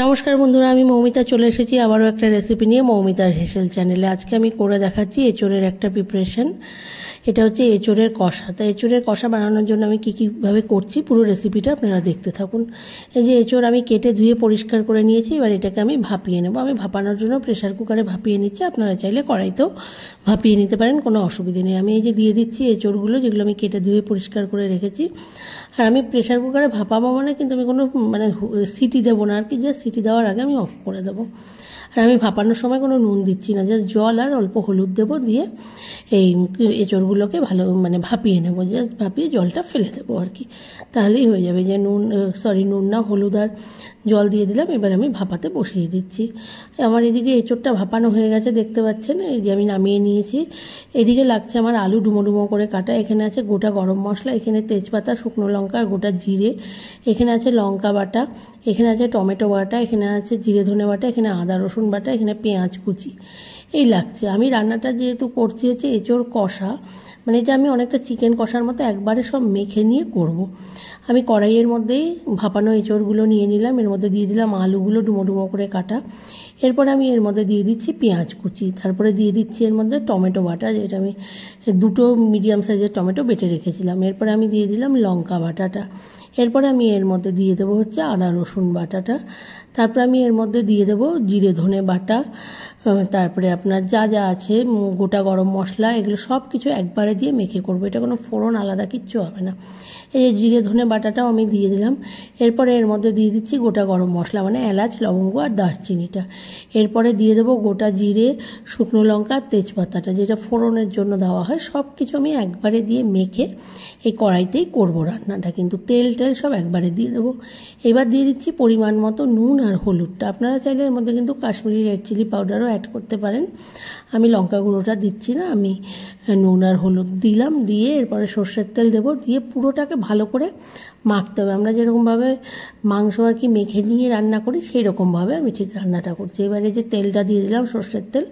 নমস্কার বন্ধুরা, আমি মৌমিতা চলে এসেছি আবারও একটা রেসিপি নিয়ে মৌমিতার হেসেল চ্যানেলে। আজকে আমি করে দেখাচ্ছি এঁচোড়ের একটা প্রিপারেশন। এটা হচ্ছে এঁচোড়ের কষা। তা এঁচোড়ের কষা বানানোর জন্য আমি কীভাবে করছি পুরো রেসিপিটা আপনারা দেখতে থাকুন। এই যে এঁচোড় আমি কেটে ধুয়ে পরিষ্কার করে নিয়েছি, এবার এটাকে আমি ভাপিয়ে নেব। আমি ভাপানোর জন্য প্রেশার কুকারে ভাপিয়ে নিচ্ছি, আপনারা চাইলে কড়াইতেও ভাপিয়ে নিতে পারেন, কোনো অসুবিধে নেই। আমি এই যে দিয়ে দিচ্ছি এঁচোড়গুলো, যেগুলো আমি কেটে ধুয়ে পরিষ্কার করে রেখেছি। আর আমি প্রেশার কুকারে ভাপাবো মানে কিন্তু আমি কোনো সিটি দেবো না আর কি, যে সিটি দেওয়ার আগে আমি অফ করে দেবো। আর আমি ভাপানোর সময় কোনো নুন দিচ্ছি না, জাস্ট জল আর অল্প হলুদ দেবো, দিয়ে এই এঁচোড়গুলোকে ভালো ভাপিয়ে নেবো। জাস্ট ভাপিয়ে জলটা ফেলে দেবো আর কি, তাহলেই হয়ে যাবে। যে নুন না, হলুদ আর জল দিয়ে দিলাম। এবার আমি ভাপাতে বসিয়ে দিচ্ছি। আমার এদিকে এঁচোড়টা ভাপানো হয়ে গেছে, দেখতে পাচ্ছেন। এই যে আমি নামিয়ে নিয়েছি। এদিকে লাগছে আমার আলু ডুমো ডুমো করে কাটা। এখানে আছে গোটা গরম মশলা, এখানে তেজপাতা, শুকনো লঙ্কা আর গোটা জিরে, এখানে আছে লঙ্কা বাটা, এখানে আছে টমেটো বাটা, এখানে আছে জিরে ধনে বাটা, এখানে আদা রসুন বাটা, এখানে পেঁয়াজ কুচি, এই লাগছে। আমি রান্নাটা যেহেতু করছি হচ্ছে এঁচোড় কষা, এটা আমি অনেকটা চিকেন কষার মতো একবারে সব মেখে নিয়ে করব। আমি কড়াইয়ের মধ্যেই ভাপানো এঁচোড়গুলো নিয়ে নিলাম, এর মধ্যে দিয়ে দিলাম আলুগুলো ডুমো ডুমো করে কাটা। এরপরে আমি এর মধ্যে দিয়ে দিচ্ছি পেঁয়াজ কুচি, তারপরে দিয়ে দিচ্ছি এর মধ্যে টমেটো বাটা, যেটা আমি দুটো মিডিয়াম সাইজের টমেটো বেটে রেখেছিলাম। এরপরে আমি দিয়ে দিলাম লঙ্কা বাটাটা। এরপরে আমি এর মধ্যে দিয়ে দেবো হচ্ছে আদা রসুন বাটাটা। তারপরে আমি এর মধ্যে দিয়ে দেবো জিরে ধনে বাটা, তারপরে আপনার যা যা আছে গোটা গরম মশলা, এগুলো সব কিছু একবারে দিয়ে মেখে করবো। এটা কোনো ফোড়ন আলাদা কিচ্ছু হবে না। এই যে জিরে ধনে বাটাটাও আমি দিয়ে দিলাম। এরপরে এর মধ্যে দিয়ে দিচ্ছি গোটা গরম মশলা, এলাচ, লবঙ্গ আর দারচিনিটা। এরপরে দিয়ে দেবো গোটা জিরে, শুকনো লঙ্কা আর তেজপাতাটা, যেটা ফোড়নের জন্য দেওয়া হয়। সব কিছু আমি একবারে দিয়ে মেখে এই কড়াইতেই করবো রান্নাটা, কিন্তু তেল সব একবারে দিয়ে দেবো। এবার দিয়ে দিচ্ছি পরিমাণ মতো নুন আর হলুদটা। আপনারা চাইলে এর মধ্যে কিন্তু কাশ্মীরি রেড চিলি পাউডারও অ্যাড করতে পারেন। আমি লঙ্কা গুঁড়োটা দিচ্ছি না, আমি নুন আর হলুদ দিলাম। দিয়ে এরপরে সর্ষের তেল দেবো, দিয়ে পুরোটাকে ভালো করে মাখতে হবে। আমরা যেরকমভাবে মাংস আর কি মেখে নিয়ে রান্না করি, সেই রকমভাবে আমি ঠিক রান্নাটা করছি। এবারে যে তেলটা দিয়ে দিলাম, সর্ষের তেল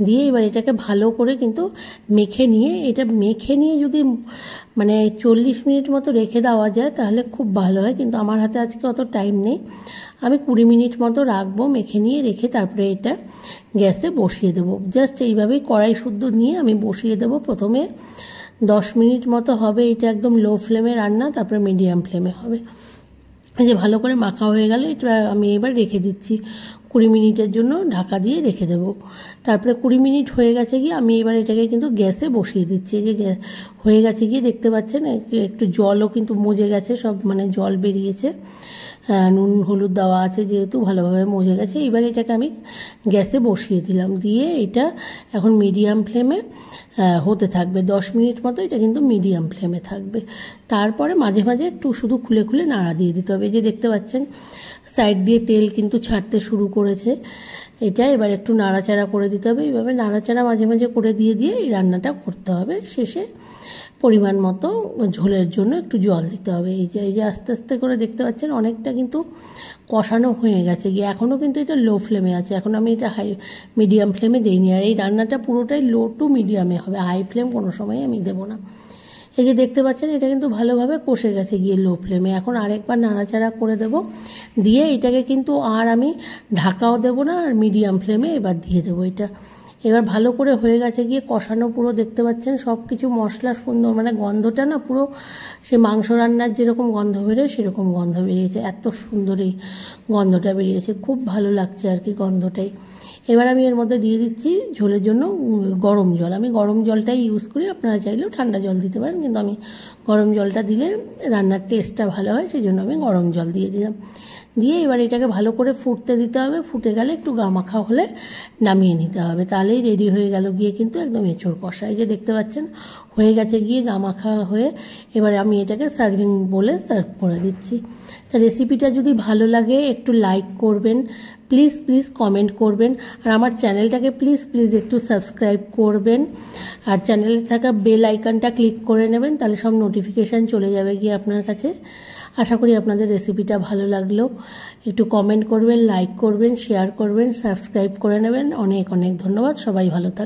দিয়ে এবার এটাকে ভালো করে কিন্তু মেখে নিয়ে, এটা মেখে নিয়ে যদি 40 মিনিট মতো রেখে দেওয়া যায় তাহলে খুব ভালো হয়, কিন্তু আমার হাতে আজকে অত টাইম নেই। আমি 20 মিনিট মতো রাখবো মেখে নিয়ে, রেখে তারপরে এটা গ্যাসে বসিয়ে দেবো। জাস্ট এইভাবেই কড়াই শুদ্ধ নিয়ে আমি বসিয়ে দেবো। প্রথমে 10 মিনিট মতো হবে এটা একদম লো ফ্লেমে রান্না, তারপরে মিডিয়াম ফ্লেমে হবে। এই যে ভালো করে মাখা হয়ে গেলে এটা আমি এবার রেখে দিচ্ছি 20 মিনিটের জন্য, ঢাকা দিয়ে রেখে দেবো। তারপরে 20 মিনিট হয়ে গেছে গিয়ে আমি এবার এটাকে কিন্তু গ্যাসে বসিয়ে দিচ্ছি। এই যে হয়ে গেছে গিয়ে দেখতে পাচ্ছেন একটু জলও কিন্তু মজে গেছে, সব জল বেরিয়েছে। নুন হলুদ দেওয়া আছে যেহেতু ভালোভাবে মজে গেছে। এবার এটাকে আমি গ্যাসে বসিয়ে দিলাম, দিয়ে এটা এখন মিডিয়াম ফ্লেমে হতে থাকবে 10 মিনিট মতো। এটা কিন্তু মিডিয়াম ফ্লেমে থাকবে। তারপরে মাঝে মাঝে একটু শুধু খুলে খুলে নাড়া দিয়ে দিতে হবে। এই যে দেখতে পাচ্ছেন সাইড দিয়ে তেল কিন্তু ছাড়তে শুরু করেছে। এটা এবার একটু নাড়াচাড়া করে দিতে হবে। এইভাবে নাড়াচাড়া মাঝে মাঝে করে দিয়ে এই রান্নাটা করতে হবে। শেষে পরিমাণ মতো ঝোলের জন্য একটু জল দিতে হবে। এই যে আস্তে আস্তে করে দেখতে পাচ্ছেন অনেকটা কিন্তু কষানো হয়ে গেছে গিয়ে, এখনও কিন্তু এটা লো ফ্লেমে আছে। এখন আমি এটা মিডিয়াম ফ্লেমে দিইনি। আর এই রান্নাটা পুরোটাই লো টু মিডিয়ামে হবে, হাই ফ্লেম কোনো সময় আমি দেবো না। এই যে দেখতে পাচ্ছেন এটা কিন্তু ভালোভাবে কষে গেছে গিয়ে লো ফ্লেমে। এখন আরেকবার নাড়াচাড়া করে দেব, দিয়ে এটাকে কিন্তু আর আমি ঢাকাও দেবো না, আর মিডিয়াম ফ্লেমে এবার দিয়ে দেবো এটা। এবার ভালো করে হয়ে গেছে গিয়ে কষানো, পুরো দেখতে পাচ্ছেন সব কিছু মশলা সুন্দর, গন্ধটা না পুরো সে মাংস রান্নার যেরকম গন্ধ বেরোয় সেরকম গন্ধ বেরিয়েছে। এত সুন্দর এই গন্ধটা বেরিয়েছে, খুব ভালো লাগছে আর কি গন্ধটাই। এবার আমি এর মধ্যে দিয়ে দিচ্ছি ঝোলের জন্য গরম জল। আমি গরম জলটাই ইউজ করি, আপনারা চাইলেও ঠান্ডা জল দিতে পারেন, কিন্তু আমি গরম জলটা দিলে রান্নার টেস্টটা ভালো হয়, সেই জন্য আমি গরম জল দিয়ে দিলাম। দিয়ে এবার এটাকে ভালো করে ফুটতে দিতে হবে। ফুটে গেলে একটু গামাখা হলে নামিয়ে নিতে হবে, তাহলেই রেডি হয়ে গেল গিয়ে কিন্তু একদম এঁচোড় কষা। এই যে দেখতে পাচ্ছেন হয়ে গেছে গিয়ে গামাখা হয়ে। এবার আমি এটাকে সার্ভিং বলে সার্ভ করে দিচ্ছি। তা রেসিপিটা যদি ভালো লাগে একটু লাইক করবেন, প্লিজ প্লিজ কমেন্ট করবেন, আর আমার চ্যানেলটাকে প্লিজ প্লিজ একটু সাবস্ক্রাইব করবেন, আর চ্যানেলে থাকা বেল আইকনটা ক্লিক করে নেবেন, তাহলে সব নোটিফিকেশান চলে যাবে গিয়ে আপনার কাছে। আশা করি আপনাদের রেসিপিটা ভালো লাগলো। একটু কমেন্ট করবেন, লাইক করবেন, শেয়ার করবেন, সাবস্ক্রাইব করে নেবেন। অনেক অনেক ধন্যবাদ। সবাই ভালো থাকবেন।